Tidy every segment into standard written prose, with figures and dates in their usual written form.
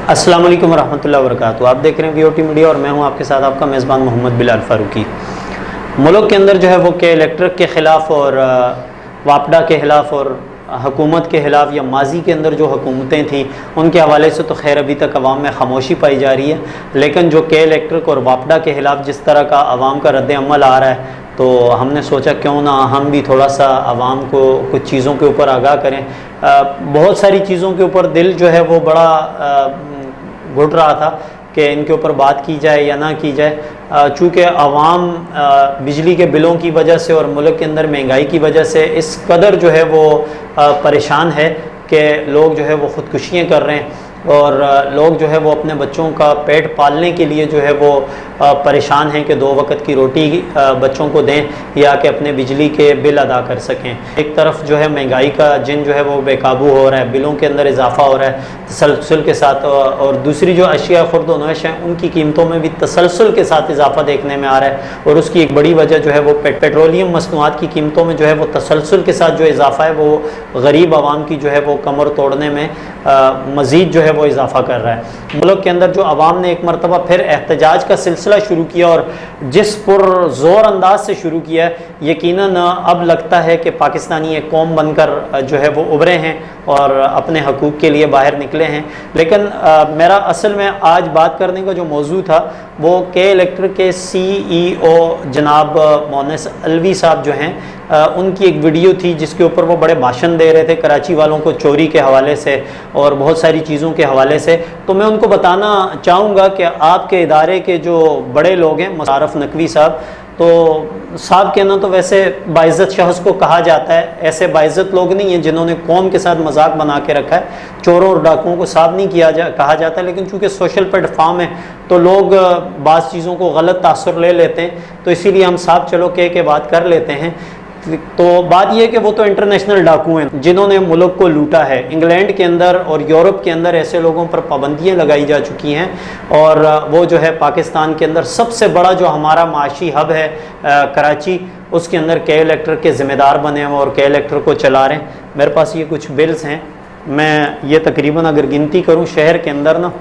अस्सलाम वालेकुम रहमतुल्लाहि व बरकातुहू। आप देख रहे हैं वीओटी मीडिया और मैं हूं आपके साथ आपका मेज़बान मोहम्मद बिलाल फ़ारूकी। मुल्क के अंदर जो है वो के इलेक्ट्रिक के ख़िलाफ़ और वापडा के ख़िलाफ़ और हुकूमत के ख़िलाफ़ या माजी के अंदर जो हुकूमतें थी उनके हवाले से तो खैर अभी तक अवाम में खामोशी पाई जा रही है, लेकिन जो के इलेक्ट्रिक और वापडा के ख़िलाफ़ जिस तरह का अवाम का रद्द अमल आ रहा है, तो हमने सोचा क्यों ना हम भी थोड़ा सा आवाम को कुछ चीज़ों के ऊपर आगाह करें। बहुत सारी चीज़ों के ऊपर दिल जो है वो बड़ा घुट रहा था कि इनके ऊपर बात की जाए या ना की जाए, चूँकि आवाम बिजली के बिलों की वजह से और मुल्क के अंदर महंगाई की वजह से इस कदर जो है वो परेशान है कि लोग जो है वो ख़ुदकुशियाँ कर रहे हैं और लोग जो है वो अपने बच्चों का पेट पालने के लिए जो है वो परेशान हैं कि 2 वक्त की रोटी बच्चों को दें या कि अपने बिजली के बिल अदा कर सकें। एक तरफ जो है महंगाई का जिन जो है वो बेकाबू हो रहा है, बिलों के अंदर इजाफा हो रहा है तसलसल के साथ, और दूसरी जो अशिया खुर्द व नौश हैं उनकी कीमतों में भी तसलसल के साथ इजाफा देखने में आ रहा है। और उसकी एक बड़ी वजह जो है वो पेट्रोलियम मसनूआत की कीमतों में जो है वो तसलसल के साथ जो इजाफा है वो गरीब आवाम की जो है वो कमर तोड़ने में मज़ीद जो है वो इजाफा कर रहा है। मुल्क के अंदर जो आवाम ने एक मरतबा फिर एहतजाज का सिलसिला शुरू किया और जिस पुरज़ोर अंदाज से शुरू किया, यकीनन अब लगता है कि पाकिस्तानी एक कौम बनकर जो है वो उभरे हैं और अपने हकूक़ के लिए बाहर निकले हैं। लेकिन मेरा असल में आज बात करने का जो मौजू था वो के इलेक्ट्रिक के CEO जनाब मोनस अलवी साहब जो हैं, उनकी एक वीडियो थी जिसके ऊपर वो बड़े भाषण दे रहे थे कराची वालों को चोरी के हवाले से और बहुत सारी चीज़ों के हवाले से। तो मैं उनको बताना चाहूँगा कि आपके इदारे के जो बड़े लोग हैं, मुशारफ नकवी साहब, तो साहब कहना तो वैसे बाइज़्ज़त शख्स को कहा जाता है, ऐसे बाइज़्ज़त लोग नहीं हैं जिन्होंने कौम के साथ मजाक बना के रखा है। चोरों और डाकुओं को साहब नहीं कहा जाता, लेकिन चूँकि सोशल प्लेटफार्म है तो लोग बाज़ चीज़ों को गलत तासुर ले लेते हैं, तो इसीलिए हम साहब चलो कह के बात कर लेते हैं। तो बात यह कि वो तो इंटरनेशनल डाकू हैं जिन्होंने मुल्क को लूटा है। इंग्लैंड के अंदर और यूरोप के अंदर ऐसे लोगों पर पाबंदियाँ लगाई जा चुकी हैं और वो जो है पाकिस्तान के अंदर सबसे बड़ा जो हमारा माशी हब है कराची, उसके अंदर के इलेक्ट्रिक के ज़िम्मेदार बने हैं और के इलेक्ट्रिक को चला रहे हैं। मेरे पास ये कुछ बिल्स हैं, मैं ये तकरीबन अगर गिनती करूँ शहर के अंदर ना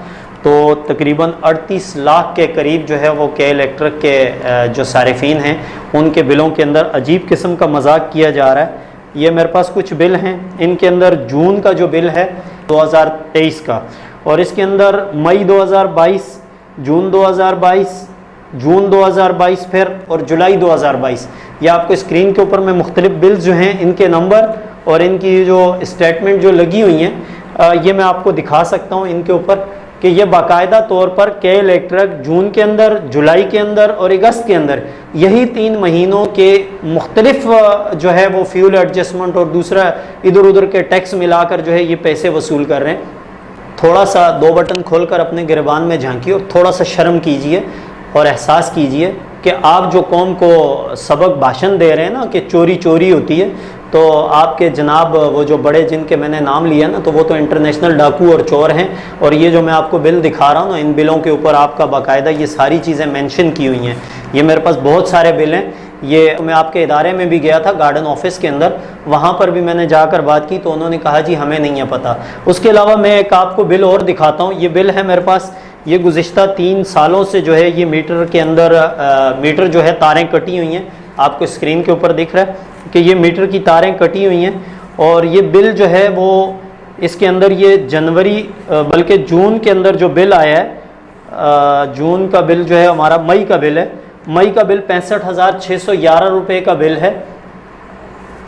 तो तकरीबन 38 लाख के करीब जो है वो के इलेक्ट्रिक के जो सारिफीन हैं उनके बिलों के अंदर अजीब किस्म का मजाक किया जा रहा है। ये मेरे पास कुछ बिल हैं, इनके अंदर जून का जो बिल है 2023 का, और इसके अंदर मई 2022, जून 2022, जून 2022 फिर और जुलाई 2022। ये आपको स्क्रीन के ऊपर में मुख्तलिफ बिल्स जो हैं इनके नंबर और इनकी जो स्टेटमेंट जो लगी हुई हैं ये मैं आपको दिखा सकता हूँ इनके ऊपर कि ये बाकायदा तौर पर के इलेक्ट्रिक जून के अंदर, जुलाई के अंदर और अगस्त के अंदर, यही 3 महीनों के मुख्तलिफ जो है वो फ्यूल एडजस्टमेंट और दूसरा इधर उधर के टैक्स मिलाकर जो है ये पैसे वसूल कर रहे हैं। थोड़ा सा 2 बटन खोलकर अपने गिरबान में झांकिए और थोड़ा सा शर्म कीजिए और एहसास कीजिए कि आप जो कौम को सबक भाषण दे रहे हैं ना कि चोरी चोरी होती है, तो आपके जनाब वो जो बड़े जिनके मैंने नाम लिया ना, तो वो तो इंटरनेशनल डाकू और चोर हैं। और ये जो मैं आपको बिल दिखा रहा हूँ ना, इन बिलों के ऊपर आपका बाकायदा ये सारी चीज़ें मेंशन की हुई हैं। ये मेरे पास बहुत सारे बिल हैं। ये मैं आपके इदारे में भी गया था, गार्डन ऑफिस के अंदर, वहाँ पर भी मैंने जाकर बात की तो उन्होंने कहा जी हमें नहीं है पता। उसके अलावा मैं एक आपको बिल और दिखाता हूँ। ये बिल है मेरे पास, ये गुज़िश्ता 3 सालों से जो है ये मीटर के अंदर मीटर जो है तारें कटी हुई हैं, आपको स्क्रीन के ऊपर दिख रहा है कि ये मीटर की तारें कटी हुई हैं। और ये बिल जो है वो इसके अंदर ये जनवरी बल्कि जून के अंदर जो बिल आया है, जून का बिल जो है हमारा मई का बिल है, मई का बिल 65,611 रुपये का बिल है,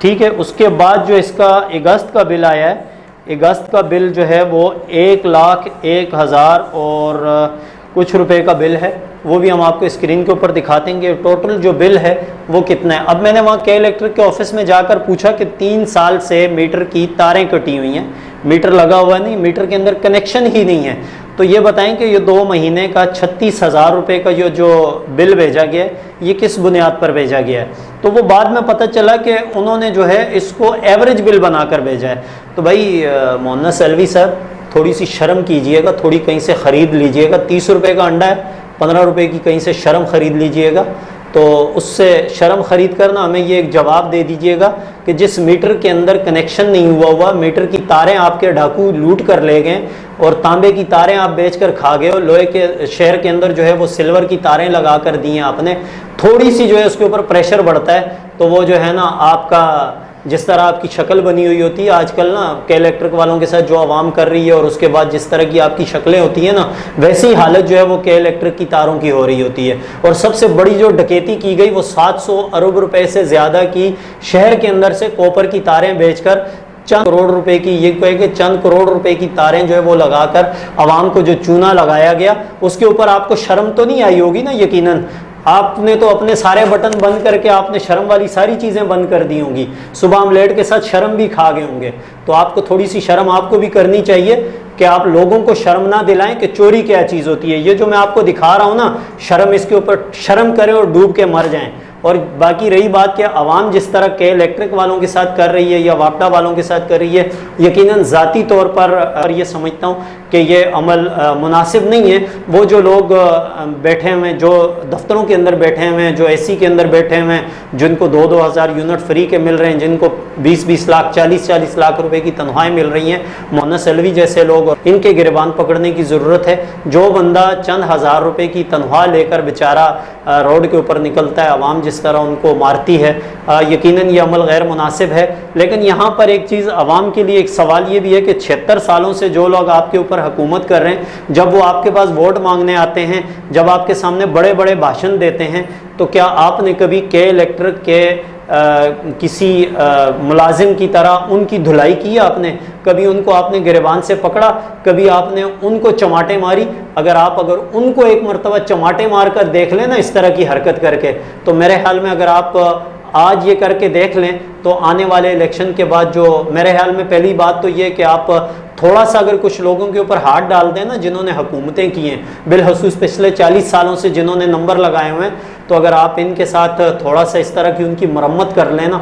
ठीक है। उसके बाद जो इसका अगस्त का बिल आया है, अगस्त का बिल जो है वो 1,01,000 और कुछ रुपए का बिल है, वो भी हम आपको स्क्रीन के ऊपर दिखाते हैं। टोटल जो बिल है वो कितना है। अब मैंने वहाँ के इलेक्ट्रिक के ऑफिस में जाकर पूछा कि 3 साल से मीटर की तारें कटी हुई हैं, मीटर लगा हुआ नहीं, मीटर के अंदर कनेक्शन ही नहीं है, तो ये बताएं कि ये 2 महीने का 36,000 रुपये का जो बिल भेजा गया है ये किस बुनियाद पर भेजा गया है। तो वो बाद में पता चला कि उन्होंने जो है इसको एवरेज बिल बनाकर भेजा है। तो भाई मोहन्नस अलवी साहब थोड़ी सी शर्म कीजिएगा, थोड़ी कहीं से ख़रीद लीजिएगा। 30 रुपये का अंडा है, 15 रुपये की कहीं से शर्म ख़रीद लीजिएगा। तो उससे शर्म ख़रीद कर ना हमें ये एक जवाब दे दीजिएगा कि जिस मीटर के अंदर कनेक्शन नहीं हुआ मीटर की तारें आपके डाकू लूट कर ले गए, और तांबे की तारें आप बेचकर खा गए हो, लोहे के शहर के अंदर जो है वो सिल्वर की तारें लगा कर दी हैं आपने, थोड़ी सी जो है उसके ऊपर प्रेशर बढ़ता है तो वो जो है ना आपका जिस तरह आपकी शक्ल बनी हुई होती है आजकल ना के इलेक्ट्रिक वालों के साथ जो आवाम कर रही है, और उसके बाद जिस तरह की आपकी शक्लें होती है ना, वैसी हालत जो है वो के इलेक्ट्रिक की तारों की हो रही होती है। और सबसे बड़ी जो डकैती की गई वो 700 अरब रुपए से ज़्यादा की शहर के अंदर से कॉपर की तारें बेचकर चंद करोड़ रुपए की, ये कहे कि चंद करोड़ रुपए की तारें जो है वो लगाकर आवाम को जो चूना लगाया गया उसके ऊपर आपको शर्म तो नहीं आई होगी ना? यकीनन आपने तो अपने सारे बटन बंद करके आपने शर्म वाली सारी चीज़ें बंद कर दी होंगी, सुबह ऑमलेट के साथ शर्म भी खा गए होंगे। तो आपको थोड़ी सी शर्म आपको भी करनी चाहिए कि आप लोगों को शर्म ना दिलाएं कि चोरी क्या चीज़ होती है। ये जो मैं आपको दिखा रहा हूँ ना, शर्म इसके ऊपर शर्म करें और डूब के मर जाएं। और बाकी रही बात कि आवाम जिस तरह के इलेक्ट्रिक वालों के साथ कर रही है या वापडा वालों के साथ कर रही है, यकीनन ज़ाती तौर पर ये समझता हूँ कि ये अमल मुनासिब नहीं है। वो जो लोग बैठे हुए हैं, जो दफ्तरों के अंदर बैठे हुए हैं, जो एसी के अंदर बैठे हुए हैं, जिनको 2-2 हज़ार यूनिट फ्री के मिल रहे हैं, जिनको 20-20 लाख 40-40 लाख रुपए की तनख्वाहें मिल रही हैं, मोहनस अलवी जैसे लोग, इनके गिरबान पकड़ने की ज़रूरत है। जो बंदा चंद हज़ार रुपए की तनख्वाह लेकर बेचारा रोड के ऊपर निकलता है, आवाम जिस तरह उनको मारती है, यकीनन ये अमल गैर मुनासिब है। लेकिन यहाँ पर एक चीज़ आवाम के लिए एक सवाल ये भी है कि 76 सालों से जो लोग आपके ऊपर हुकूमत कर रहे हैं, जब वो आपके पास वोट मांगने आते हैं, जब आपके सामने बड़े बड़े भाषण देते हैं, तो क्या आपने कभी के इलेक्ट्रिक के किसी मुलाजिम की तरह उनकी धुलाई की? आपने कभी उनको आपने गिरबान से पकड़ा? कभी आपने उनको चमाटे मारी? अगर उनको एक मरतबा चमाटे मार कर देख लें ना इस तरह की हरकत करके, तो मेरे ख्याल में अगर आप आज ये करके देख लें तो आने वाले इलेक्शन के बाद जो मेरे ख्याल में पहली बात तो ये कि आप थोड़ा सा अगर कुछ लोगों के ऊपर हाथ डाल दें ना, जिन्होंने हुकूमतें की हैं, बिलखसूस पिछले 40 सालों से जिन्होंने नंबर लगाए हुए हैं, तो अगर आप इनके साथ थोड़ा सा इस तरह की उनकी मरम्मत कर लें ना,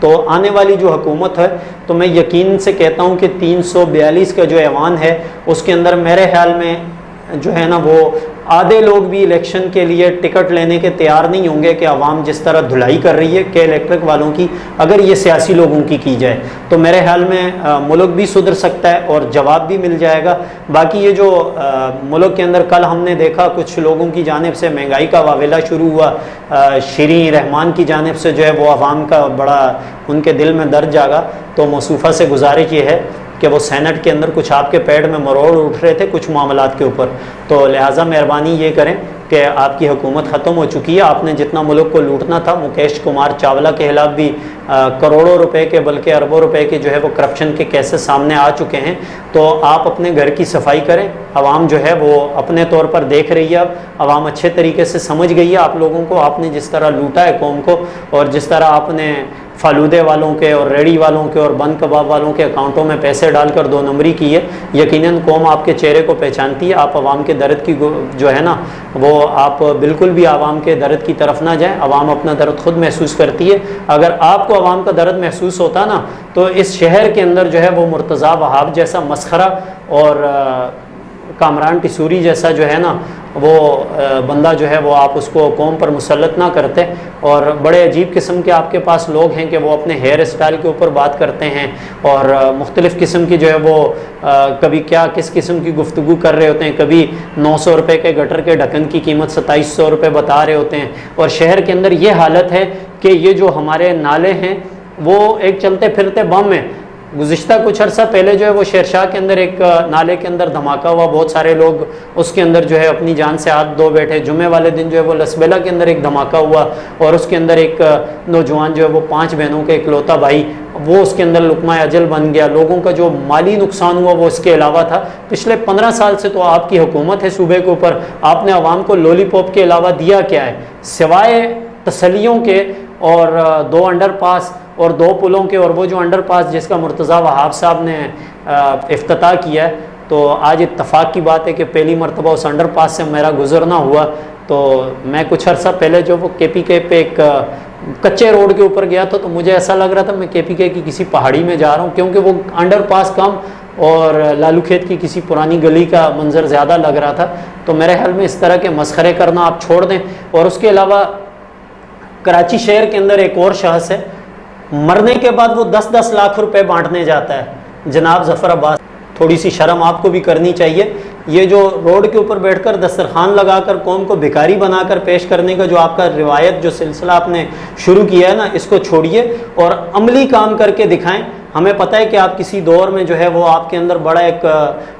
तो आने वाली जो हुकूमत है, तो मैं यकीन से कहता हूँ कि 342 का जो ऐवान है उसके अंदर मेरे ख्याल में जो है ना वो आधे लोग भी इलेक्शन के लिए टिकट लेने के तैयार नहीं होंगे कि आवाम जिस तरह धुलाई कर रही है के इलेक्ट्रिक वालों की, अगर ये सियासी लोगों की जाए तो मेरे ख्याल में मुल्क भी सुधर सकता है और जवाब भी मिल जाएगा। बाकी ये जो मुल्क के अंदर कल हमने देखा कुछ लोगों की जानिब से महंगाई का वावेला शुरू हुआ, शरीन रहमान की जानिब से जो है वो आवाम का बड़ा उनके दिल में दर्द जागा। तो मौसूफ़ा से गुजारिश ये है कि वो सेनेट के अंदर कुछ आपके पेड़ में मरोड़ उठ रहे थे कुछ मामलात के ऊपर, तो लिहाजा मेहरबानी ये करें कि आपकी हुकूमत ख़त्म हो चुकी है, आपने जितना मुल्क को लूटना था, मुकेश कुमार चावला के खिलाफ भी करोड़ों रुपए के बल्कि अरबों रुपए के जो है वो करप्शन के केसेस सामने आ चुके हैं। तो आप अपने घर की सफाई करें, आवाम जो है वो अपने तौर पर देख रही है, अब आवाम अच्छे तरीके से समझ गई है आप लोगों को, आपने जिस तरह लूटा है कौम को, और जिस तरह आपने फालूदे वालों के और रेडी वालों के और बंद कबाब वालों के अकाउंटों में पैसे डालकर 2 नंबरी की है। यकीनन कौम आपके चेहरे को पहचानती है। आप आवाम के दर्द की जो है ना वो आप बिल्कुल भी आवाम के दर्द की तरफ ना जाएं, आवाम अपना दर्द खुद महसूस करती है। अगर आपको आवाम का दर्द महसूस होता ना तो इस शहर के अंदर जो है वो मुर्तज़ा वहाब जैसा मसखरा और कामरान टिसूरी जैसा जो है ना वो बंदा जो है वो आप उसको कौम पर मुसल्लत ना करते। और बड़े अजीब किस्म के आपके पास लोग हैं कि वो अपने हेयर स्टाइल के ऊपर बात करते हैं और मुख्तलिफ़ किस्म की जो है वो कभी क्या किस किस्म की गुफ्तगू कर रहे होते हैं, कभी 900 रुपये के गटर के ढक्कन की कीमत 2700 रुपये बता रहे होते हैं। और शहर के अंदर ये हालत है कि ये जो हमारे नाले हैं वो एक चलते फिरते बम है। गुज़िश्ता कुछ अर्सा पहले जो है वो शेरशाह के अंदर एक नाले के अंदर धमाका हुआ, बहुत सारे लोग उसके अंदर जो है अपनी जान से हाथ धो बैठे। जुमे वाले दिन जो है वो लसबेला के अंदर एक धमाका हुआ और उसके अंदर एक नौजवान जो है वो 5 बहनों के इकलौता भाई वो उसके अंदर लुकमा अजल बन गया। लोगों का जो माली नुकसान हुआ वो इसके अलावा था। पिछले 15 साल से तो आपकी हुकूमत है सूबे के ऊपर, आपने आवाम को लॉलीपॉप के अलावा दिया क्या है सिवाय तसलियों के और 2 अंडरपास और 2 पुलों के। और वो जो अंडरपास जिसका मुर्तज़ा वहाब साहब ने इफ्तिताह किया है, तो आज इत्तफाक की बात है कि पहली मरतबा उस अंडरपास से मेरा गुजरना हुआ। तो मैं कुछ अर्सा पहले जो वो KPK पे एक कच्चे रोड के ऊपर गया था तो मुझे ऐसा लग रहा था मैं KPK की किसी पहाड़ी में जा रहा हूँ, क्योंकि वो अंडरपास कम और लालू खेत की किसी पुरानी गली का मंजर ज़्यादा लग रहा था। तो मेरे ख्याल में इस तरह के मसखरे करना आप छोड़ दें। और उसके अलावा कराची शहर के अंदर एक और शख्स है, मरने के बाद वो 10-10 लाख रुपए बांटने जाता है, जनाब ज़फ़र अब्बास। थोड़ी सी शर्म आपको भी करनी चाहिए। ये जो रोड के ऊपर बैठकर दस्तरखान लगाकर कौम को भिखारी बनाकर पेश करने का जो आपका रिवायत जो सिलसिला आपने शुरू किया है ना, इसको छोड़िए और अमली काम करके दिखाएं। हमें पता है कि आप किसी दौर में जो है वो आपके अंदर बड़ा एक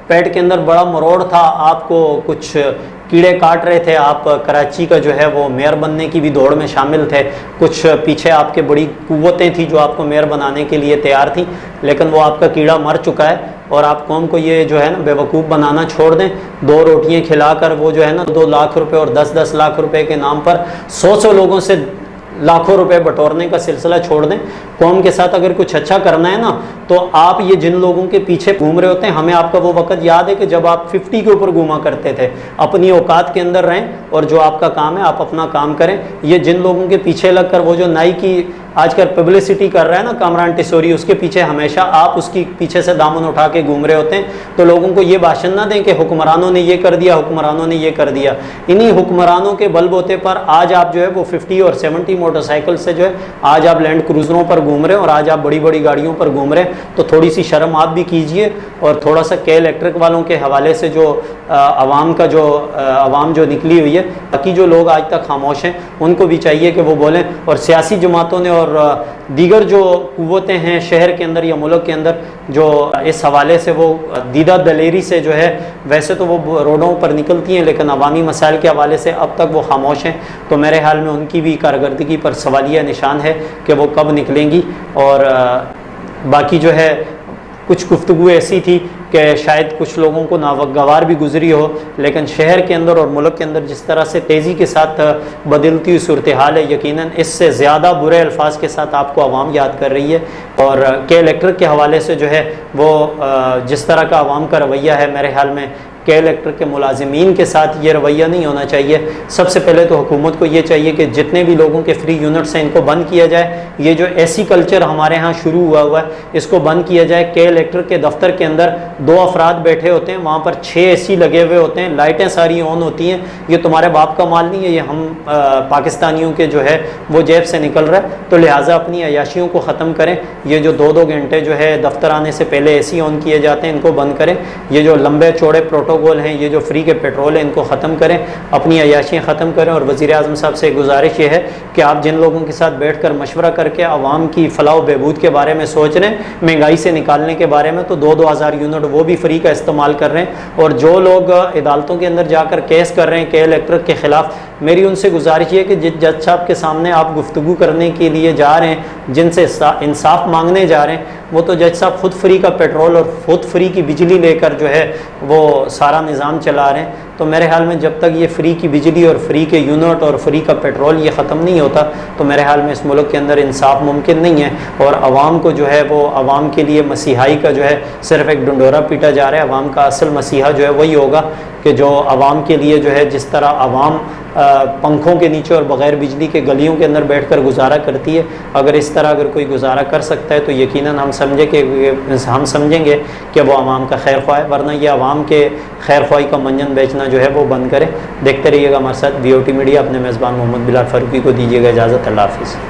पेट के अंदर बड़ा मरोड़ था, आपको कुछ कीड़े काट रहे थे, आप कराची का जो है वो मेयर बनने की भी दौड़ में शामिल थे, कुछ पीछे आपके बड़ी कुव्वतें थी जो आपको मेयर बनाने के लिए तैयार थी, लेकिन वो आपका कीड़ा मर चुका है। और आप कौम को ये जो है ना बेवकूफ़ बनाना छोड़ दें। 2 रोटियां खिलाकर वो जो है ना 2 लाख रुपए और 10-10 लाख रुपए के नाम पर 100 लोगों से लाखों रुपए बटोरने का सिलसिला छोड़ दें। कौम के साथ अगर कुछ अच्छा करना है ना, तो आप ये जिन लोगों के पीछे घूम रहे होते हैं, हमें आपका वो वक्त याद है कि जब आप 50 के ऊपर घूमा करते थे। अपनी औकात के अंदर रहें और जो आपका काम है आप अपना काम करें। ये जिन लोगों के पीछे लगकर वो जो नाई की आजकल पब्लिसिटी कर रहा है ना कामरान टिसोरी, उसके पीछे हमेशा आप उसकी पीछे से दामन उठा के घूम रहे होते हैं। तो लोगों को ये भाषण ना दें कि हुक्मरानों ने ये कर दिया, हुक्मरानों ने ये कर दिया। इन्हीं हुक्मरानों के बलबूते पर आज आप जो है वो 50 और 70 मोटरसाइकिल से जो है आज आप लैंड क्रूजरों पर घूम रहे हैं और आज आप बड़ी बड़ी गाड़ियों पर घूम रहे हैं। तो थोड़ी सी शर्म आप भी कीजिए और थोड़ा सा के इलेक्ट्रिक वालों के हवाले से जो आवाम का जो आवाम जो निकली हुई है, बाकी जो लोग आज तक खामोश हैं उनको भी चाहिए कि वो बोलें। और सियासी जमातों ने और दीगर जो कुव्वतें हैं शहर के अंदर या मुल्क के अंदर जो इस हवाले से वो दीदा दलेरी से जो है, वैसे तो वो रोडों पर निकलती हैं लेकिन अवामी मसाइल के हवाले से अब तक वो खामोश हैं। तो मेरे ख्याल में उनकी भी कारकर्दगी पर सवालिया निशान है कि वो कब निकलेंगी। और बाकी जो है कुछ गुफ्तगू ऐसी थी कि शायद कुछ लोगों को नागवार भी गुजरी हो, लेकिन शहर के अंदर और मुल्क के अंदर जिस तरह से तेज़ी के साथ बदलती हुई सूरत हाल है, यकीनन इससे ज़्यादा बुरे अल्फाज के साथ आपको आवाम याद कर रही है। और के इलेक्ट्रिक के हवाले से जो है वो जिस तरह का आवाम का रवैया है, मेरे ख्याल में के इलेक्ट्रिक के मुलाजिमीन के साथ ये रवैया नहीं होना चाहिए। सबसे पहले तो हुकूमत को ये चाहिए कि जितने भी लोगों के फ्री यूनिट्स हैं इनको बंद किया जाए। ये जो ऐसी कल्चर हमारे यहाँ शुरू हुआ है इसको बंद किया जाए। के इलेक्ट्रिक के दफ्तर के अंदर 2 अफराद बैठे होते हैं, वहाँ पर 6 AC लगे हुए होते हैं, लाइटें सारी ऑन होती हैं। ये तुम्हारे बाप का माल नहीं है, ये हम पाकिस्तानियों के जो है वो जेब से निकल रहा है। तो लिहाजा अपनी अयाशियों को ख़त्म करें। ये जो 2-2 घंटे जो है दफ्तर आने से पहले AC ऑन किए जाते हैं, इनको बंद करें। ये जो लंबे चौड़े प्रोटोकॉल हैं, ये जो फ्री के पेट्रोल है, इनको ख़त्म करें, अपनी अयाशियाँ ख़त्म करें। और वज़ीर आज़म साहब से गुजारिश ये है कि आप जिन लोगों के साथ बैठ कर मशवरा करके आवाम की फ़लाह बहबूद के बारे में सोच रहे हैं, महंगाई से निकालने के बारे में, तो 2-2 हज़ार यूनिट वो भी फ्री का इस्तेमाल कर रहे हैं। और जो लोग अदालतों के अंदर जाकर केस कर रहे हैं के इलेक्ट्रिक के ख़िलाफ़, मेरी उनसे गुजारिश ये कि जिस जज साहब के सामने आप गुफ्तगू करने के लिए जा रहे हैं, जिनसे इंसाफ मांगने जा रहे हैं, वो तो जज साहब खुद फ्री का पेट्रोल और खुद फ्री की बिजली लेकर जो है वो सारा निज़ाम चला रहे हैं। तो मेरे ख्याल में जब तक ये फ्री की बिजली और फ्री के यूनिट और फ्री का पेट्रोल ये ख़त्म नहीं होता, तो मेरे ख्याल में इस मुल्क के अंदर इंसाफ मुमकिन नहीं है। और आवाम को जो है वो आवाम के लिए मसीहाई का जो है सिर्फ एक डंडोरा पीटा जा रहा है। आवाम का असल मसीहा जो है वही होगा कि जो आवाम के लिए जो है जिस तरह आवाम पंखों के नीचे और बग़ैर बिजली के गलियों के अंदर बैठकर गुजारा करती है, अगर इस तरह अगर कोई गुजारा कर सकता है तो यकीनन हम समझेंगे कि वो आवाम का खैर ख्वाह है। वरना ये आवाम के खैर ख्वाही का मंजन बेचना जो है वो बंद करें। देखते रहिएगा हमारे साथ VOT मीडिया। अपने मेज़बान मोहम्मद बिलाल फ़ारूकी को दीजिएगा इजाज़त। अल्लाह हाफ़िज़।